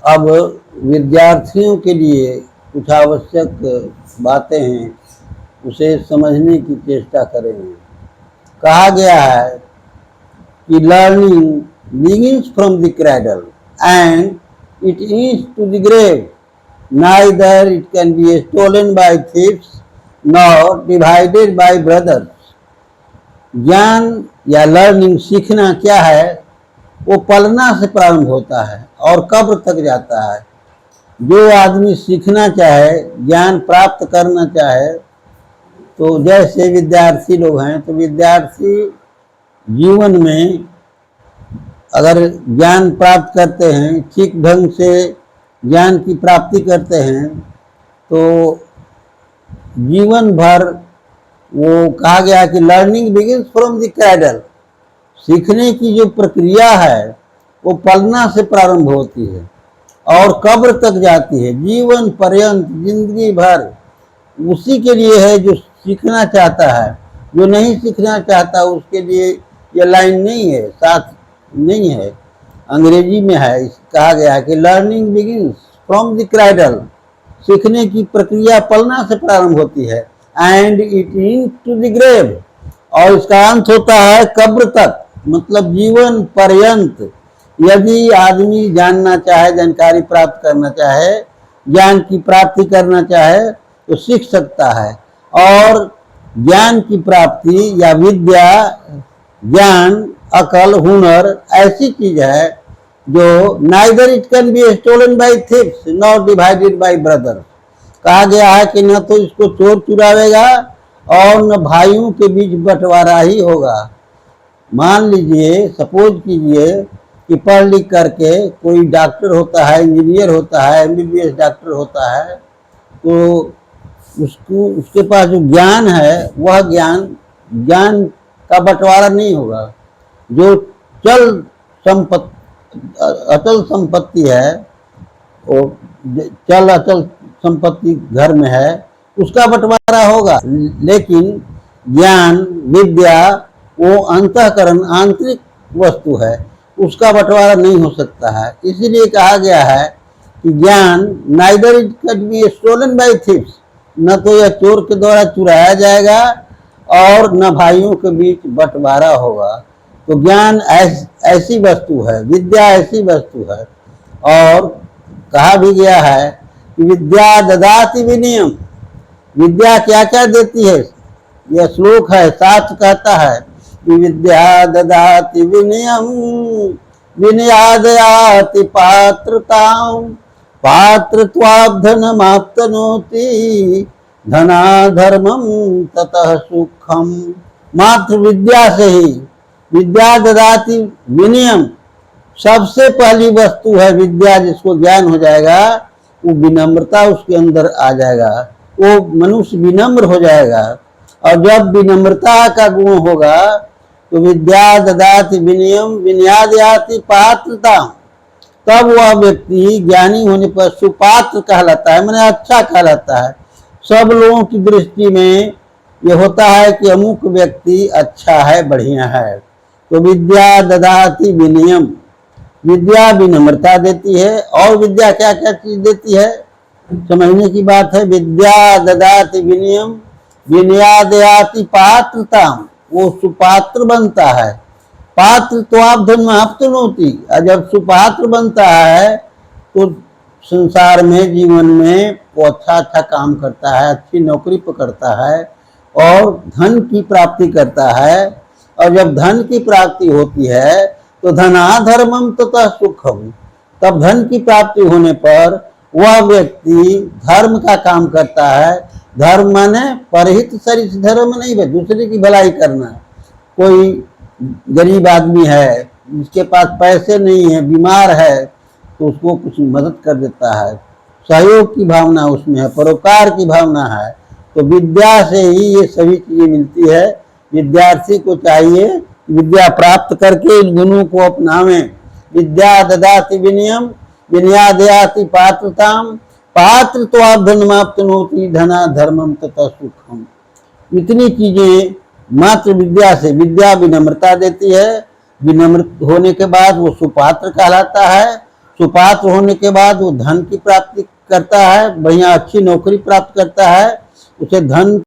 अब विद्यार्थियों के लिए कुछ आवश्यक बातें हैं, उसे समझने की चेष्टा करेंगे। कहा गया है कि learning begins from the cradle and it ends to the grave. Neither it can be stolen by thieves nor divided by brothers. ज्ञान या लर्निंग सीखना क्या है? वो पलना से प्रारंभ होता है और कब्र तक जाता है। जो आदमी सीखना चाहे, ज्ञान प्राप्त करना चाहे, तो जैसे विद्यार्थी लोग हैं, तो विद्यार्थी जीवन में अगर ज्ञान प्राप्त करते हैं, ठीक ढंग से ज्ञान की प्राप्ति करते हैं, तो जीवन भर वो कहा गया कि learning begins from the cradle, सीखने की जो प्रक्रिया है वो पलना से प्रारंभ होती है और कब्र तक जाती है। जीवन पर्यंत, जिंदगी भर उसी के लिए है जो सीखना चाहता है। जो नहीं सीखना चाहता उसके लिए ये लाइन नहीं है, साथ नहीं है। अंग्रेजी में है, कहा गया कि learning begins from the cradle, सीखने की प्रक्रिया पलना से प्रारंभ होती है, and it in to the grave, और इसका अंत होता है कब्र तक, मतलब जीवन पर्यंत। यदि आदमी जानना चाहे, जानकारी प्राप्त करना चाहे, ज्ञान की प्राप्ति करना चाहे, तो सीख सकता है। और ज्ञान की प्राप्ति या विद्या, ज्ञान, अकल, हुनर ऐसी चीज है जो neither it can be stolen by thieves not divided by brothers. कहा गया है कि न तो इसको चोर चुरावेगा और न भाइयों के बीच बंटवारा ही होगा। मान लीजिए, सपोज कीजिए कि पढ़ लिख करके कोई डॉक्टर होता है, इंजीनियर होता है, एमबीबीएस डॉक्टर होता है, तो उसके पास जो ज्ञान है वह ज्ञान का बंटवारा नहीं होगा। जो अचल संपत्ति है, वो चल अचल संपत्ति घर में है, उसका बंटवारा होगा। लेकिन ज्ञान, विद्या वो अंतःकरण, आंतरिक वस्तु है, उसका बंटवारा नहीं हो सकता है। इसीलिए कहा गया है कि ज्ञान neither it can be stolen by thieves, न तो यह चोर के द्वारा चुराया जाएगा और न भाइयों के बीच बंटवारा होगा। तो ज्ञान ऐसी वस्तु है, विद्या ऐसी वस्तु है। और कहा भी गया है कि विद्या ददाति विनयम, विद्या क्या क्या देती है? यह श्लोक है, शास्त्र कहता है कि विद्या ददाति विनयम विनयादयाति पात्रताम पात्रत्वात् धनमाप्तनोति धनाधर्मम ततः सुखम। मात्र विद्या से ही, विद्या ददाति विनयम, सबसे पहली वस्तु है विद्या। जिसको ज्ञान हो जाएगा वो विनम्रता उसके अंदर आ जाएगा, वो मनुष्य विनम्र हो जाएगा। और जब विनम्रता का गुण होगा तो विद्या ददाति विनयम विनयादयाति पात्रता, तब वह व्यक्ति ज्ञानी होने पर सुपात्र कहलाता है, माने अच्छा कहलाता है। सब लोगों की दृष्टि में ये होता है कि अमुक व्यक्ति अच्छा है, बढ़िया है। तो विद्या ददाति विनयम, विद्या विनम्रता देती है। और विद्या क्या क्या चीज देती है, समझने की बात है। विद्या ददाति विनयम विनयादयाति पात्रता, वो सुपात्र बनता है। पात्र तो आप धन महत्वनोति, जब सुपात्र बनता है तो संसार में, जीवन में वो अच्छा अच्छा काम करता है, अच्छी नौकरी पकड़ता है और धन की प्राप्ति करता है। और जब धन की प्राप्ति होती है तो धनाधर्मम ततः सुखम, तब धन की प्राप्ति होने पर वह व्यक्ति धर्म का काम करता है। धर्म माने परहित सरित धर्म नहीं है, दूसरे की भलाई करना। कोई गरीब आदमी है, जिसके पास पैसे नहीं है, बीमार है, तो उसको कुछ मदद कर देता है। सहयोग की भावना उसमें है, परोपकार की भावना है। तो विद्या से ही ये सभी चीजें मिलती है। विद्यार्थी को चाहिए विद्या प्राप्त करके इन गुणों को अपनावें। विद्या ददाति विनयम विनयादयाति पात्रताम पात्रत्वात् धनमाप्तनोति धना धर्मम तथा सुखम। इतनी चीजें मात्र विद्या से। विद्या विनम्रता देती है, विनम्र होने के बाद वो सुपात्र कहलाता है। सुपात्र होने के बाद वो धन की प्राप्ति करता है, बढ़िया अच्छी नौकरी प्राप्त करता है, उसे धन